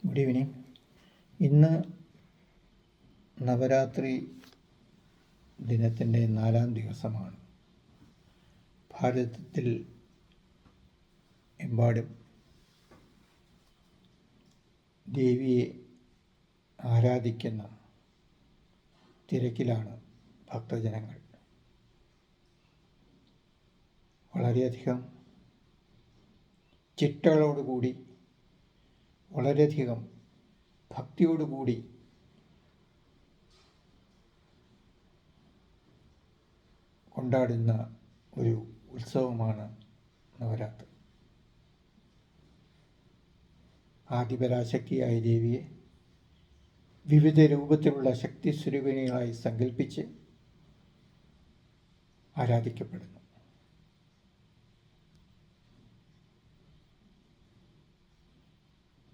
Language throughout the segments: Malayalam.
Good evening. ഇന്ന് നവരാത്രി ദിനത്തിൻ്റെ 4-ാം ദിവസമാണ്. ഭാരതത്തിൽ എമ്പാടും ദേവിയെ ആരാധിക്കുന്ന തിരക്കിലാണ് ഭക്തജനങ്ങൾ. വളരെയധികം ചിട്ടകളോടുകൂടി, വളരെയധികം ഭക്തിയോടുകൂടി കൊണ്ടാടുന്ന ഒരു ഉത്സവമാണ് നവരാത്രി. ആദിപരാശക്തിയായ ദേവിയെ വിവിധ രൂപത്തിലുള്ള ശക്തി സ്വരൂപിണികളായി സങ്കല്പിച്ച് ആരാധിക്കപ്പെടുന്നു.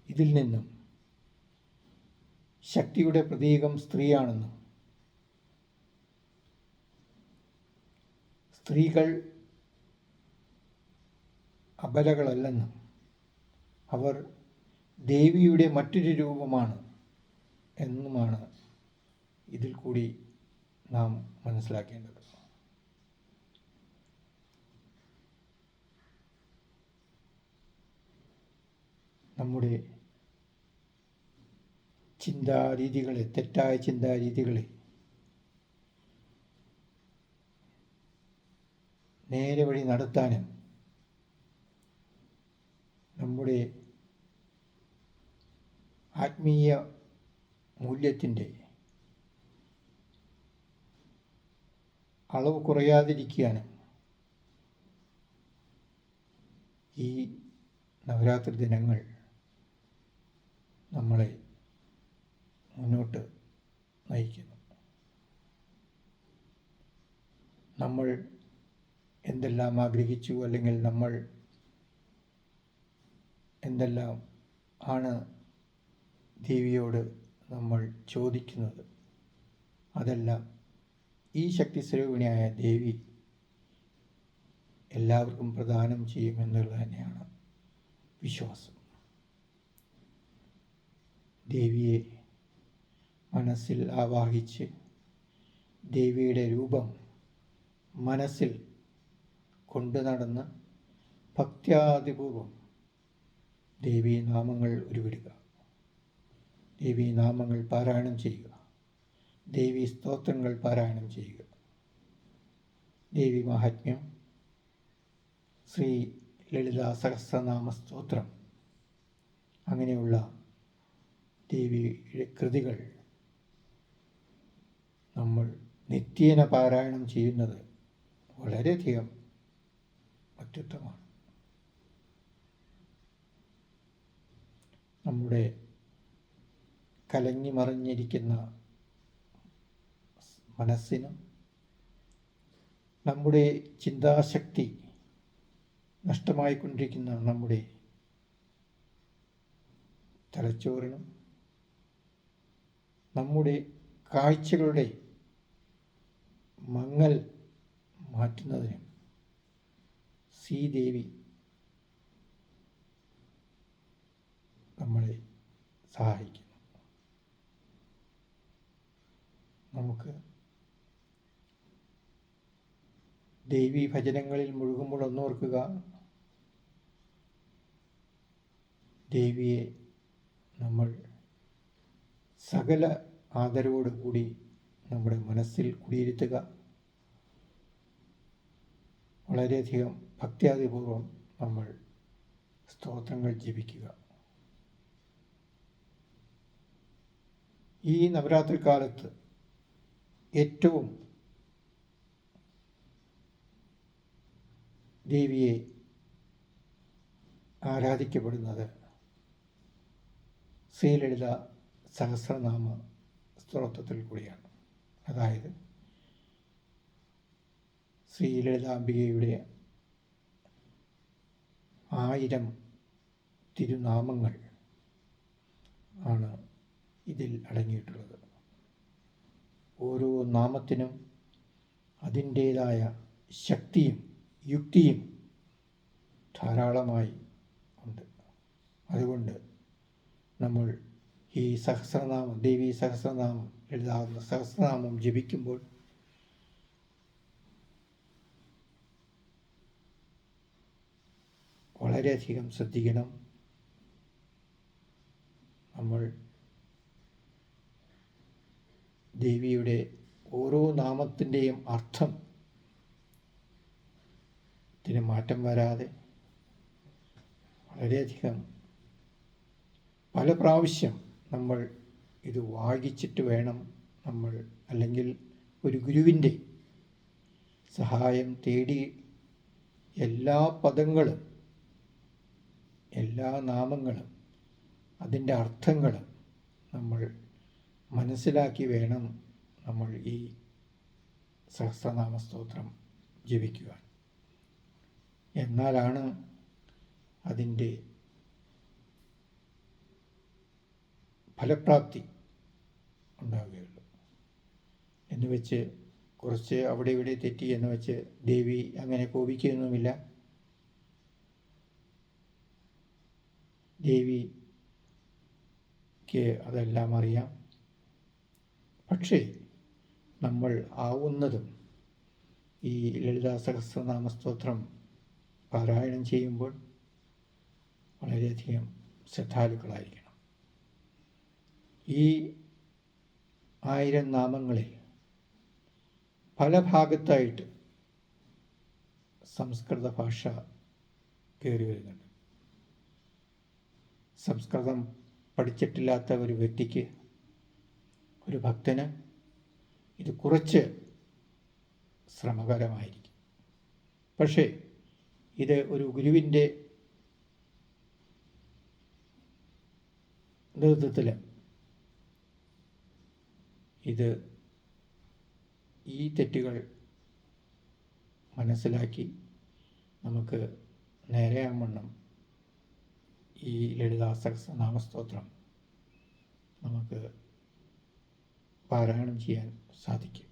ഇതിൽ നിന്നും ശക്തിയുടെ പ്രതീകം സ്ത്രീയാണെന്നും സ്ത്രീകൾ അബലകളല്ലെന്നും അവർ ദേവിയുടെ മറ്റൊരു രൂപമാണ് എന്നുമാണ് ഇതിൽ കൂടി നാം മനസ്സിലാക്കേണ്ടത്. നമ്മുടെ ചിന്താരീതികളെ, തെറ്റായ ചിന്താരീതികളെ നേരെ വഴി നടത്താനും നമ്മുടെ ആത്മീയ മൂല്യത്തിൻ്റെ അളവ് കുറയാതിരിക്കാനും ഈ നവരാത്രി ദിനങ്ങൾ നമ്മളെ മുന്നോട്ട് നയിക്കുന്നു. നമ്മൾ എന്തെല്ലാം ആഗ്രഹിച്ചു, അല്ലെങ്കിൽ നമ്മൾ എന്തെല്ലാം ആണ് ദേവിയോട് നമ്മൾ ചോദിക്കുന്നത്, അതെല്ലാം ഈ ശക്തി സ്വരൂപിണിയായ ദേവി എല്ലാവർക്കും പ്രദാനം ചെയ്യുമെന്നുള്ളത് തന്നെയാണ് വിശ്വാസം. ദേവിയെ മനസ്സിൽ ആവാഹിച്ച് ദേവിയുടെ രൂപം മനസ്സിൽ കൊണ്ടു നടന്ന് ഭക്ത്യാദിപൂർവം ദേവീനാമങ്ങൾ ഉരുവിടുക, ദേവീനാമങ്ങൾ പാരായണം ചെയ്യുക, ദേവീ സ്തോത്രങ്ങൾ പാരായണം ചെയ്യുക. ദേവി മാഹാത്മ്യം, ശ്രീ ലളിതാ സഹസ്രനാമ സ്തോത്രം, അങ്ങനെയുള്ള ദേവിയുടെ കൃതികൾ നമ്മൾ നിത്യേന പാരായണം ചെയ്യുന്നത് വളരെയധികം അത്യുത്തമമാണ്. നമ്മുടെ കലങ്ങി മറിഞ്ഞിരിക്കുന്ന മനസ്സിനും നമ്മുടെ ചിന്താശക്തി നഷ്ടമായിക്കൊണ്ടിരിക്കുന്ന നമ്മുടെ തലച്ചോറിനും നമ്മുടെ കാഴ്ചകളുടെ മങ്ങൽ മാറ്റുന്നതിനും ശ്രീദേവി നമ്മളെ സഹായിക്കുന്നു. നമുക്ക് ദേവീ ഭജനങ്ങളിൽ മുഴുകുമ്പോൾ ഒന്നോർക്കുക, ദേവിയെ നമ്മൾ സകല ആദരവോടുകൂടി നമ്മുടെ മനസ്സിൽ കുടിയിരുത്തുക, വളരെയധികം ഭക്ത്യാദിപൂർവം നമ്മൾ സ്തോത്രങ്ങൾ ജപിക്കുക. ഈ നവരാത്രി കാലത്ത് ഏറ്റവും ദേവിയെ ആരാധിക്കപ്പെടുന്നത് ശ്രീലളിത സഹസ്രനാമ സ്തോത്രത്തിൽ കൂടിയാണ്. അതായത് ശ്രീലളിതാംബികയുടെ 1000 തിരുനാമങ്ങൾ ആണ് ഇതിൽ അടങ്ങിയിട്ടുള്ളത്. ഓരോ നാമത്തിനും അതിൻ്റേതായ ശക്തിയും യുക്തിയും ധാരാളമായി ഉണ്ട്. അതുകൊണ്ട് നമ്മൾ ഈ സഹസ്രനാമം, ദേവീ സഹസ്രനാമം, എഴുതാവുന്ന സഹസ്രനാമം ജപിക്കുമ്പോൾ വളരെയധികം ശ്രദ്ധിക്കണം. നമ്മൾ ദേവിയുടെ ഓരോ നാമത്തിൻ്റെയും അർത്ഥത്തിന് മാറ്റം വരാതെ വളരെയധികം പല പ്രാവശ്യം നമ്മൾ ഇത് വായിച്ചിട്ട് വേണം നമ്മൾ, അല്ലെങ്കിൽ ഒരു ഗുരുവിൻ്റെ സഹായം തേടി എല്ലാ പദങ്ങളും, എല്ലാ നാമങ്ങളും, അതിൻ്റെ അർത്ഥങ്ങളും നമ്മൾ മനസ്സിലാക്കി വേണം നമ്മൾ ഈ സഹസ്രനാമ സ്തോത്രം ജപിക്കുവാൻ. എന്നാലാണ് അതിൻ്റെ ഫലപ്രാപ്തി ഉണ്ടാവുകയുള്ളൂ. എന്ന് വെച്ച് കുറച്ച് അവിടെ ഇവിടെ തെറ്റി എന്ന് വെച്ച് ദേവി അങ്ങനെ കോപിക്കുകയൊന്നുമില്ല. ദേവിക്ക് അതെല്ലാം അറിയാം. പക്ഷേ നമ്മൾ ആവുന്നതും ഈ ലളിതാ സഹസ്രനാമ സ്തോത്രം പാരായണം ചെയ്യുമ്പോൾ വളരെയധികം ശ്രദ്ധാലുക്കളായിരിക്കണം. ഈ 1000 നാമങ്ങളിൽ പല ഭാഗത്തായിട്ട് സംസ്കൃത ഭാഷ കയറി വരുന്നുണ്ട്. സംസ്കൃതം പഠിച്ചിട്ടില്ലാത്ത ഒരു വ്യക്തിക്ക്, ഒരു ഭക്തന് ഇത് കുറച്ച് ശ്രമകരമായിരിക്കും. പക്ഷേ ഇത് ഒരു ഗുരുവിൻ്റെ നേതൃത്വത്തിൽ ഈ തെറ്റുകൾ മനസ്സിലാക്കി നമുക്ക് നേരെയാവണ്ണം ഈ ലളിതാ സഹസ്രനാമ സ്തോത്രം നമുക്ക് പാരായണം ചെയ്യാൻ സാധിക്കും.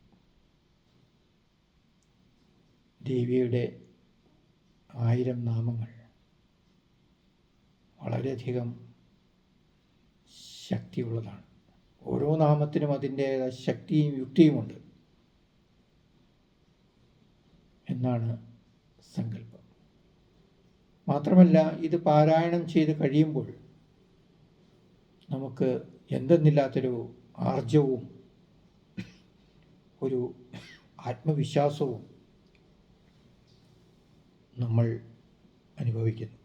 ദേവിയുടെ 1000 നാമങ്ങൾ വളരെയധികം ശക്തിയുള്ളതാണ്. ഓരോ നാമത്തിനും അതിൻ്റേതായ ശക്തിയും യുക്തിയുമുണ്ട് എന്നാണ് സങ്കല്പം. മാത്രമല്ല, ഇത് പാരായണം ചെയ്ത് കഴിയുമ്പോൾ നമുക്ക് എന്തെന്നില്ലാത്തൊരു ആർജവും ഒരു ആത്മവിശ്വാസവും നമ്മൾ അനുഭവിക്കുന്നു.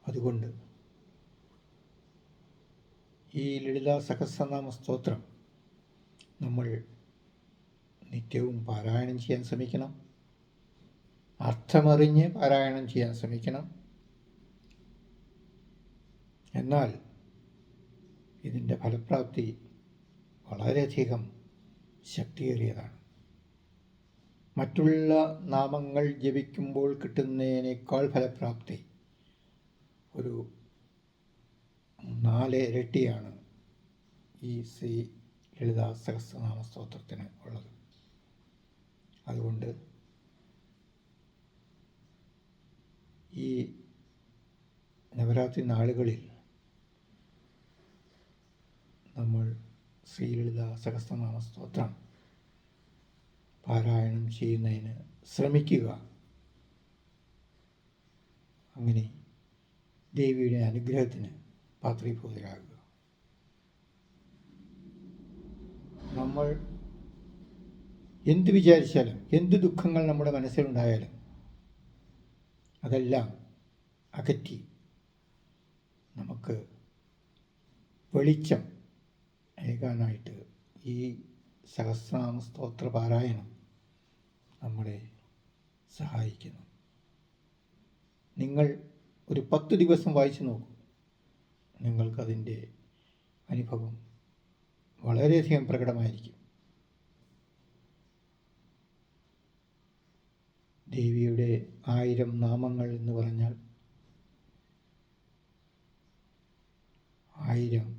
അതുകൊണ്ട് ഈ ലളിതാ സഹസ്രനാമ സ്തോത്രം നമ്മൾ നിത്യവും പാരായണം ചെയ്യാൻ ശ്രമിക്കണം. അർത്ഥമറിഞ്ഞ് പാരായണം ചെയ്യാൻ ശ്രമിക്കണം. എന്നാൽ ഇതിൻ്റെ ഫലപ്രാപ്തി വളരെയധികം ശക്തിയേറിയതാണ്. മറ്റുള്ള നാമങ്ങൾ ജപിക്കുമ്പോൾ കിട്ടുന്നതിനേക്കാൾ ഫലപ്രാപ്തി ഒരു 4 ഇരട്ടിയാണ് ഈ ശ്രീ ലളിതാ സഹസ്രനാമ സ്തോത്രത്തിന് ഉള്ളത്. അതുകൊണ്ട് ഈ നവരാത്രി നാളുകളിൽ നമ്മൾ ശ്രീലളിതാ സഹസ്രനാമ സ്തോത്രം പാരായണം ചെയ്യുന്നതിന് ശ്രമിക്കുക. അങ്ങനെ ദേവിയുടെ അനുഗ്രഹത്തിന് പാത്രീഭൂതരാകുക. നമ്മൾ എന്ത് വിചാരിച്ചാലും, എന്ത് ദുഃഖങ്ങൾ നമ്മുടെ മനസ്സിലുണ്ടായാലും അതെല്ലാം അകറ്റി നമുക്ക് വെളിച്ചം ഏകാനായിട്ട് ഈ സഹസ്രനാമ സ്തോത്ര പാരായണം നമ്മളെ സഹായിക്കുന്നു. നിങ്ങൾ ഒരു 10 ദിവസം വായിച്ചു നോക്കൂ. നിങ്ങൾക്കതിൻ്റെ അനുഭവം വളരെയധികം പ്രകടമായിരിക്കും. ദേവിയുടെ 1000 നാമങ്ങൾ എന്ന് പറഞ്ഞാൽ 1000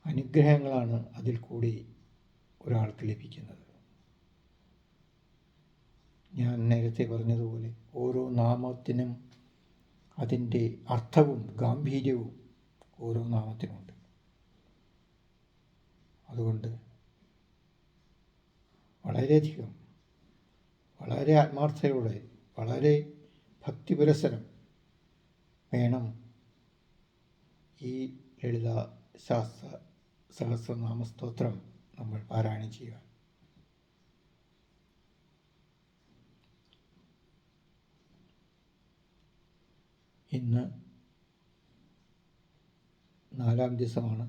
അനുഗ്രഹങ്ങളാണ് അതിൽ കൂടി ഒരാൾക്ക് ലഭിക്കുന്നത്. ഞാൻ നേരത്തെ പറഞ്ഞതുപോലെ ഓരോ നാമത്തിനും അതിൻ്റെ അർത്ഥവും ഗാംഭീര്യവും ഓരോ നാമത്തിനുമുണ്ട്. അതുകൊണ്ട് വളരെയധികം, വളരെ ആത്മാർത്ഥതയോടെ, വളരെ ഭക്തിപുരസരം വേണം ഈ ലളിത സഹസ്രനാമ സ്തോത്രം നമ്മൾ പാരായണം ചെയ്യുക. ഇന്ന് 4-ാം ദിവസമാണ്.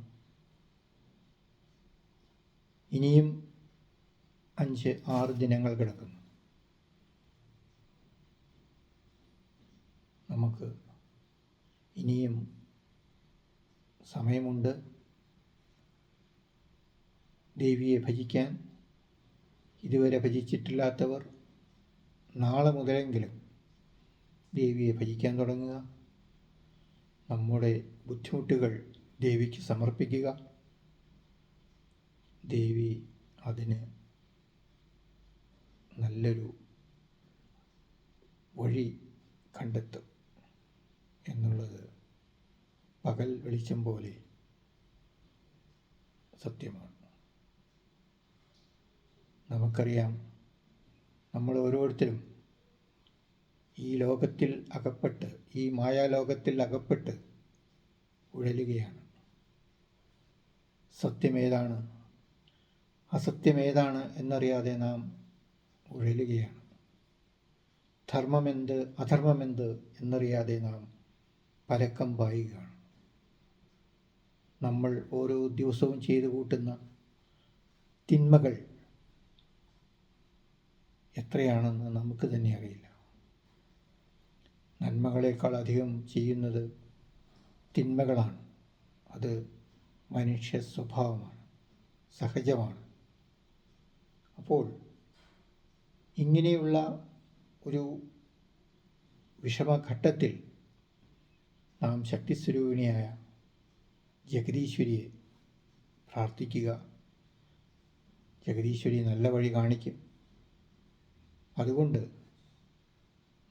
ഇനിയും 5-6 ദിനങ്ങൾ കിടക്കുന്നു. നമുക്ക് ഇനിയും സമയമുണ്ട്. ദേവിയെ ഭജിക്കാൻ ഇതുവരെ ഭജിച്ചിട്ടില്ലാത്തവർ നാളെ മുതലെങ്കിലും ദേവിയെ ഭജിക്കാൻ തുടങ്ങുക. നമ്മുടെ ബുദ്ധിമുട്ടുകൾ ദേവിക്ക് സമർപ്പിക്കുക. ദേവി അതിന് നല്ലൊരു വഴി കണ്ടെത്തും എന്നുള്ളത് പകൽ വെളിച്ചം പോലെ സത്യമാണ്. നമുക്കറിയാം, നമ്മൾ ഓരോരുത്തരും ഈ ലോകത്തിൽ അകപ്പെട്ട്, ഈ മായാലോകത്തിൽ അകപ്പെട്ട് ഉഴലുകയാണ്. സത്യമേതാണ് അസത്യമേതാണ് എന്നറിയാതെ നാം ഉഴലുകയാണ്. ധർമ്മമെന്ത് അധർമ്മമെന്ത് എന്നറിയാതെ നാം പരക്കം പായുകയാണ്. നമ്മൾ ഓരോ ദിവസവും ചെയ്തു കൂട്ടുന്ന തിന്മകൾ എത്രയാണെന്ന് നമുക്ക് തന്നെ അറിയില്ല. നന്മകളേക്കാൾ അധികം ചെയ്യുന്നത് തിന്മകളാണ്. അത് മനുഷ്യ സ്വഭാവമാണ്, സഹജമാണ്. അപ്പോൾ ഇങ്ങനെയുള്ള ഒരു വിഷമഘട്ടത്തിൽ നാം ശക്തിസ്വരൂപിണിയായ ജഗദീശ്വരിയെ പ്രാർത്ഥിക്കുക. ജഗദീശ്വരി നല്ല വഴി കാണിക്കും. അതുകൊണ്ട്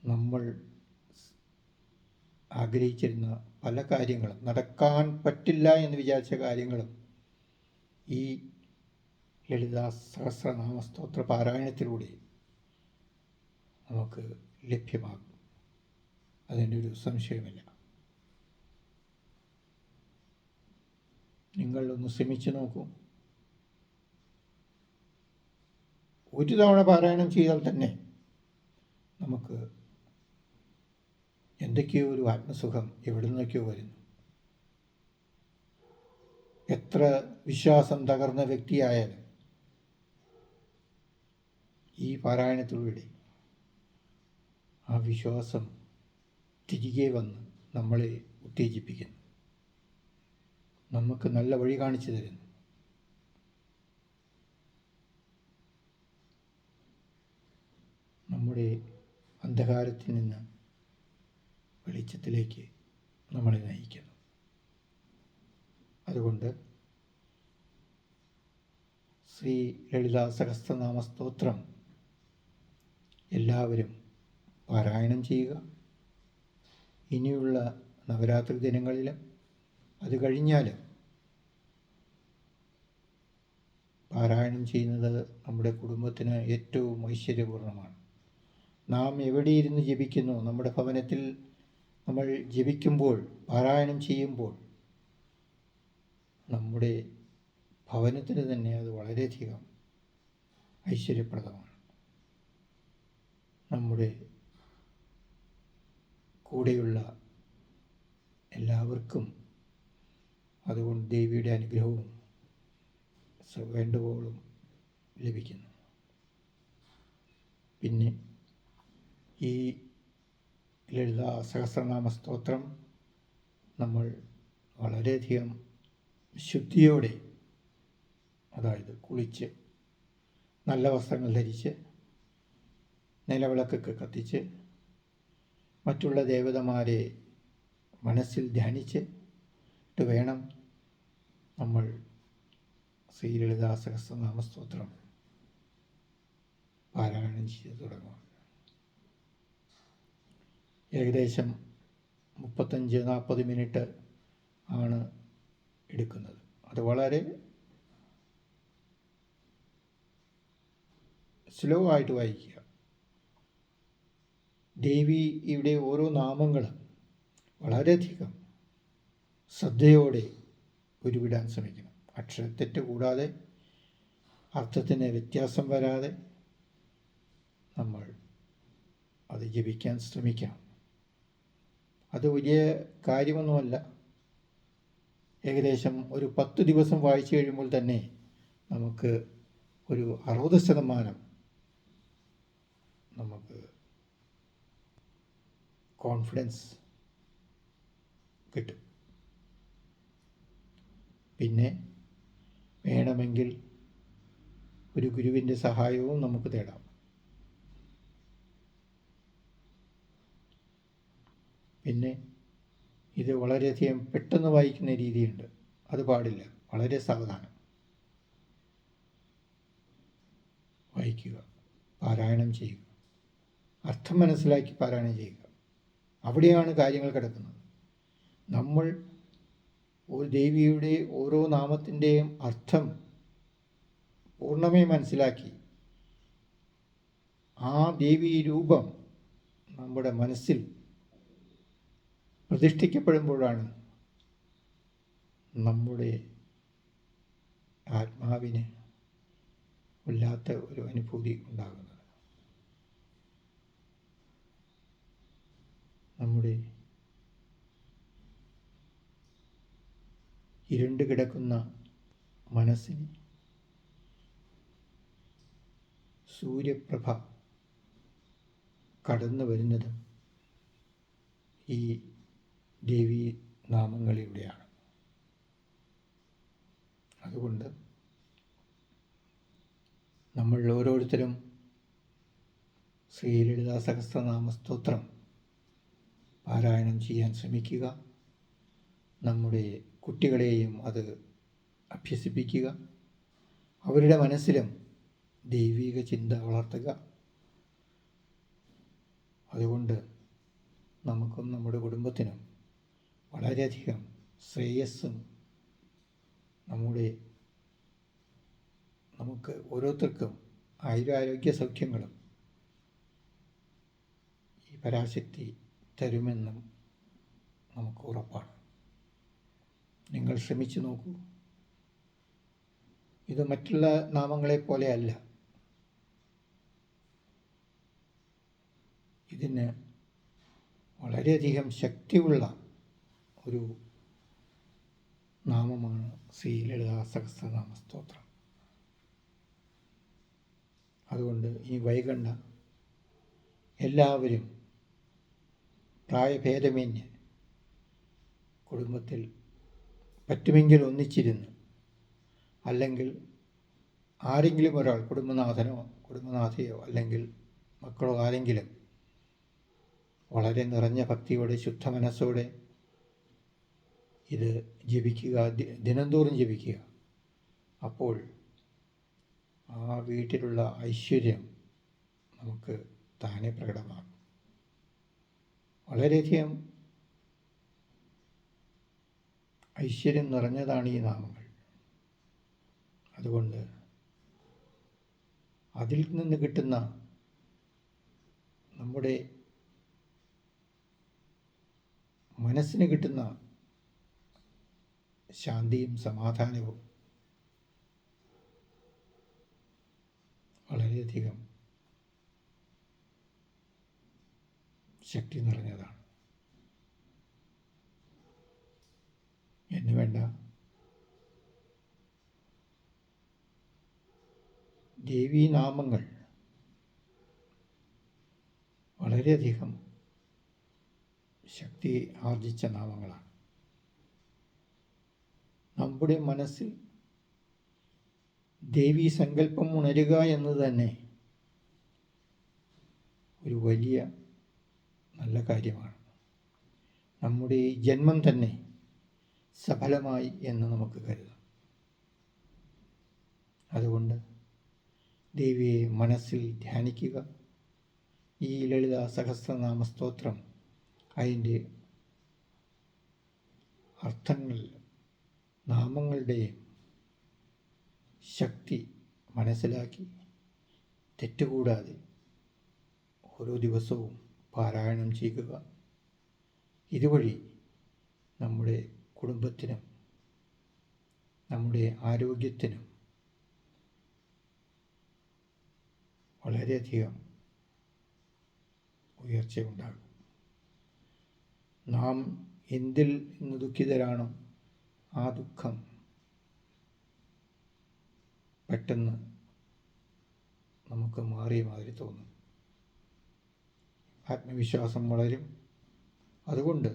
നമ്മൾ ആഗ്രഹിച്ചിരുന്ന പല കാര്യങ്ങളും, നടക്കാൻ പറ്റില്ല എന്ന് വിചാരിച്ച കാര്യങ്ങളും ഈ ലളിതാ സഹസ്രനാമ സ്തോത്ര പാരായണത്തിലൂടെ നമുക്ക് ലഭ്യമാകും. അതിൻ്റെ ഒരു സംശയമില്ല. നിങ്ങളൊന്ന് ശ്രമിച്ചു നോക്കൂ. ഒരു തവണ പാരായണം ചെയ്താൽ തന്നെ നമുക്ക് എന്തൊക്കെയോ ഒരു ആത്മസുഖം എവിടെ നിന്നൊക്കെയോ വരുന്നു. എത്ര വിശ്വാസം തകർന്ന വ്യക്തിയായാലും ഈ പാരായണത്തിലൂടെ ആ വിശ്വാസം തിരികെ വന്ന് നമ്മളെ ഉത്തേജിപ്പിക്കുന്നു, നമുക്ക് നല്ല വഴി കാണിച്ചു തരുന്നു. നമ്മുടെ അന്ധകാരത്തിൽ നിന്ന് വെളിച്ചത്തിലേക്ക് നമ്മളെ നയിക്കുന്നു. അതുകൊണ്ട് ശ്രീ ലളിതാ സഹസ്രനാമ സ്തോത്രം എല്ലാവരും പാരായണം ചെയ്യുക. ഇനിയുള്ള നവരാത്രി ദിനങ്ങളിലും അത് കഴിഞ്ഞാലും പാരായണം ചെയ്യുന്നത് നമ്മുടെ കുടുംബത്തിന് ഏറ്റവും ഐശ്വര്യപൂർണ്ണമാണ്. നാം എവിടെയിരുന്ന് ജപിക്കുന്നു, നമ്മുടെ ഭവനത്തിൽ നമ്മൾ ജപിക്കുമ്പോൾ, പാരായണം ചെയ്യുമ്പോൾ നമ്മുടെ ഭവനത്തിന് തന്നെ അത് വളരെയധികം ഐശ്വര്യപ്രദമാണ്. നമ്മുടെ കൂടെയുള്ള എല്ലാവർക്കും അതുകൊണ്ട് ദേവിയുടെ അനുഗ്രഹവും വേണ്ടുവോളും ലഭിക്കുന്നു. പിന്നെ ഈ ലളിതാ സഹസ്രനാമ സ്തോത്രം നമ്മൾ വളരെയധികം ശുദ്ധിയോടെ, അതായത് കുളിച്ച് നല്ല വസ്ത്രങ്ങൾ ധരിച്ച് നിലവിളക്കൊക്കെ കത്തിച്ച് മറ്റുള്ള ദേവതമാരെ മനസ്സിൽ ധ്യാനിച്ചിട്ട് വേണം നമ്മൾ ശ്രീ ലളിതാ സഹസ്രനാമ സ്തോത്രം പാരായണം ചെയ്ത് തുടങ്ങുക. ഏകദേശം 35-40 മിനിറ്റ് ആണ് എടുക്കുന്നത്. അത് വളരെ സ്ലോ ആയിട്ട് വായിക്കുക. ദേവിയുടെ ഓരോ നാമങ്ങളും വളരെയധികം ശ്രദ്ധയോടെ ഉരുവിടാൻ ശ്രമിക്കണം. അക്ഷരത്തെറ്റ് കൂടാതെ, അർത്ഥത്തിന് വ്യത്യാസം വരാതെ നമ്മൾ അത് ജപിക്കാൻ ശ്രമിക്കണം. അത് വലിയ കാര്യമൊന്നുമല്ല. ഏകദേശം ഒരു 10 ദിവസം വായിച്ചു കഴിയുമ്പോൾ തന്നെ നമുക്ക് ഒരു 60% നമുക്ക് കോൺഫിഡൻസ് കിട്ടും. പിന്നെ വേണമെങ്കിൽ ഒരു ഗുരുവിൻ്റെ സഹായവും നമുക്ക് തേടാം. പിന്നെ ഇത് വളരെയധികം പെട്ടെന്ന് വായിക്കുന്ന രീതിയുണ്ട്. അത് പാടില്ല. വളരെ സാവധാനം വായിക്കുക, പാരായണം ചെയ്യുക, അർത്ഥം മനസ്സിലാക്കി പാരായണം ചെയ്യുക. അവിടെയാണ് കാര്യങ്ങൾ കിടക്കുന്നത്. നമ്മൾ ഒരു ദേവിയുടെ ഓരോ നാമത്തിൻ്റെയും അർത്ഥം പൂർണ്ണമായി മനസ്സിലാക്കി ആ ദേവീ രൂപം നമ്മുടെ മനസ്സിൽ പ്രതിഷ്ഠിക്കപ്പെടുമ്പോഴാണ് നമ്മുടെ ആത്മാവിന് വല്ലാത്ത ഒരു അനുഭൂതി ഉണ്ടാകുന്നത്. നമ്മുടെ ഇരുണ്ട് കിടക്കുന്ന മനസ്സിന് സൂര്യപ്രഭ കടന്നു വരുന്നതും ഈ ദേവീ നാമങ്ങളിലൂടെയാണ്. അതുകൊണ്ട് നമ്മൾ ഓരോരുത്തരും ശ്രീ ലളിതാ സഹസ്രനാമ സ്തോത്രം പാരായണം ചെയ്യാൻ ശ്രമിക്കുക. നമ്മുടെ കുട്ടികളെയും അത് അഭ്യസിപ്പിക്കുക. അവരുടെ മനസ്സിലും ദൈവിക ചിന്ത വളർത്തുക. അതുകൊണ്ട് നമുക്കും നമ്മുടെ കുടുംബത്തിനും വളരെയധികം ശ്രേയസ്സും നമുക്ക് ഓരോരുത്തർക്കും ആയുരാരോഗ്യ സൗഖ്യങ്ങളും ഈ പരാശക്തി തരുമെന്നും നമുക്ക് ഉറപ്പാണ്. നിങ്ങൾ ശ്രമിച്ചു നോക്കൂ. ഇത് മറ്റുള്ള നാമങ്ങളെപ്പോലെ അല്ല. ഇതിന് വളരെയധികം ശക്തിയുള്ള ഒരു നാമമാണ് ശ്രീ ലളിതാ സഹസ്രനാമ സ്തോത്രം. അതുകൊണ്ട് ഈ വൈകണ്ഠ എല്ലാവരും പ്രായഭേദമന്യേ കുടുംബത്തിൽ പറ്റുമെങ്കിൽ ഒന്നിച്ചിരുന്ന്, അല്ലെങ്കിൽ ആരെങ്കിലും ഒരാൾ, കുടുംബനാഥനോ കുടുംബനാഥയോ അല്ലെങ്കിൽ മക്കളോ ആരെങ്കിലും വളരെ നിറഞ്ഞ ഭക്തിയോടെ ശുദ്ധ മനസ്സോടെ ഇത് ജപിക്കുക, ദിനംതോറും ജപിക്കുക. അപ്പോൾ ആ വീട്ടിലുള്ള ഐശ്വര്യം നമുക്ക് താനെ പ്രകടമാകും. വളരെയധികം ഐശ്വര്യം നിറഞ്ഞതാണ് ഈ നാമങ്ങൾ. അതുകൊണ്ട് അതിൽ നിന്ന് കിട്ടുന്ന നമ്മുടെ മനസ്സിന് കിട്ടുന്ന ശാന്തിയും സമാധാനവും വളരെയധികം ശക്തി നിറഞ്ഞതാണ്. എന്നുവേണ്ട ദേവീനാമങ്ങൾ വളരെയധികം ശക്തി ആർജിച്ച നാമങ്ങളാണ്. നമ്മുടെ മനസ്സിൽ ദേവീ സങ്കല്പം ഉണരുക എന്നത് തന്നെ ഒരു വലിയ നല്ല കാര്യമാണ്. നമ്മുടെ ഈ ജന്മം തന്നെ സഫലമായി എന്ന് നമുക്ക് കരുതാം. അതുകൊണ്ട് ദേവിയെ മനസ്സിൽ ധ്യാനിക്കുക. ഈ ലളിതാ സഹസ്രനാമ സ്തോത്രം അതിൻ്റെ അർത്ഥങ്ങൾ, നാമങ്ങളുടെയും ശക്തി മനസ്സിലാക്കി തെറ്റുകൂടാതെ ഓരോ ദിവസവും പാരായണം ചെയ്യുക. ഇതുവഴി നമ്മുടെ കുടുംബത്തിനും നമ്മുടെ ആരോഗ്യത്തിനും വളരെയധികം ഉയർച്ചയുണ്ടാകും. നാം എന്തിൽ നിന്ന് ദുഃഖിതരാണോ ആ ദുഃഖം പെട്ടെന്ന് നമുക്ക് മാറിയ മാതിരി തോന്നും. ആത്മവിശ്വാസം വളരും. അതുകൊണ്ട്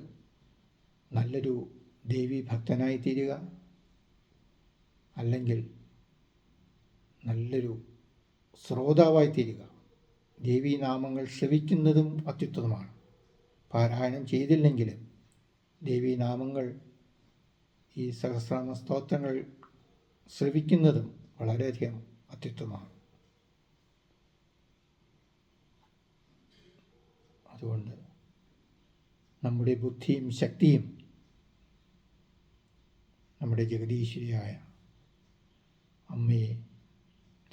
നല്ലൊരു ദേവീ ഭക്തനായി തീരുക, അല്ലെങ്കിൽ നല്ലൊരു ശ്രോതാവായി തീരുക. ദേവീ നാമങ്ങൾ ശ്രവിക്കുന്നതും അത്യുത്തമമാണ്. പാരായണം ചെയ്തില്ലെങ്കിലും ദേവീ നാമങ്ങൾ, ഈ സഹസ്രനാമ സ്തോത്രങ്ങൾ ശ്രവിക്കുന്നതും വളരെയധികം അത്യുത്തമമാണ്. അതുകൊണ്ട് നമ്മുടെ ബുദ്ധിയും ശക്തിയും നമ്മുടെ ജഗദീശ്വരിയായ അമ്മയെ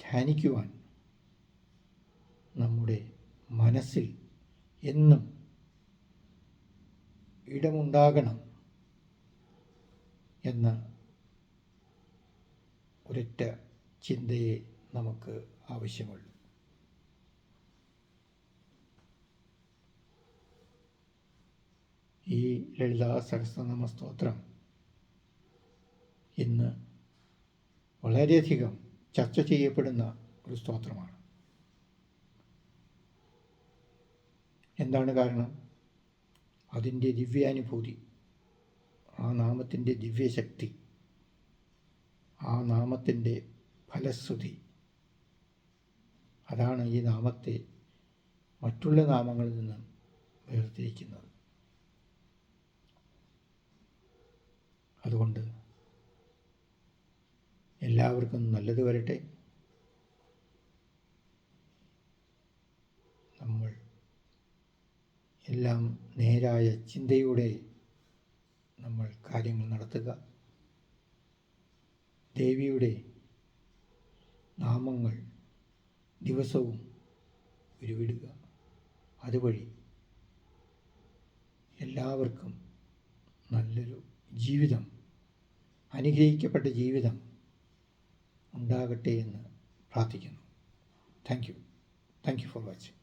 ധ്യാനിക്കുവാൻ നമ്മുടെ മനസ്സിൽ എന്നും ഇടമുണ്ടാകണം എന്ന ഒരൊറ്റ ചിന്തയെ നമുക്ക് ആവശ്യമുള്ളൂ. ഈ ലളിതാ സഹസ്രനാമ സ്തോത്രം ഇന്ന് വളരെയധികം ചർച്ച ചെയ്യപ്പെടുന്ന ഒരു സ്തോത്രമാണ്. എന്താണ് കാരണം? അതിൻ്റെ ദിവ്യാനുഭൂതി, ആ നാമത്തിൻ്റെ ദിവ്യശക്തി, ആ നാമത്തിൻ്റെ ഫലശ്രുതി, അതാണ് ഈ നാമത്തെ മറ്റുള്ള നാമങ്ങളിൽ നിന്നും വേർതിരിക്കുന്നത്. അതുകൊണ്ട് എല്ലാവർക്കും നല്ലത് വരട്ടെ. നമ്മൾ എല്ലാം നേരായ ചിന്തയോടെ നമ്മൾ കാര്യങ്ങൾ നടത്തുക. ദേവിയുടെ നാമങ്ങൾ ദിവസവും ഉരുവിടുക. അതുവഴി എല്ലാവർക്കും നല്ലൊരു ജീവിതം, അനുഗ്രഹിക്കപ്പെട്ട ജീവിതം ഉണ്ടാകട്ടെ എന്ന് പ്രാർത്ഥിക്കുന്നു. Thank you for watching.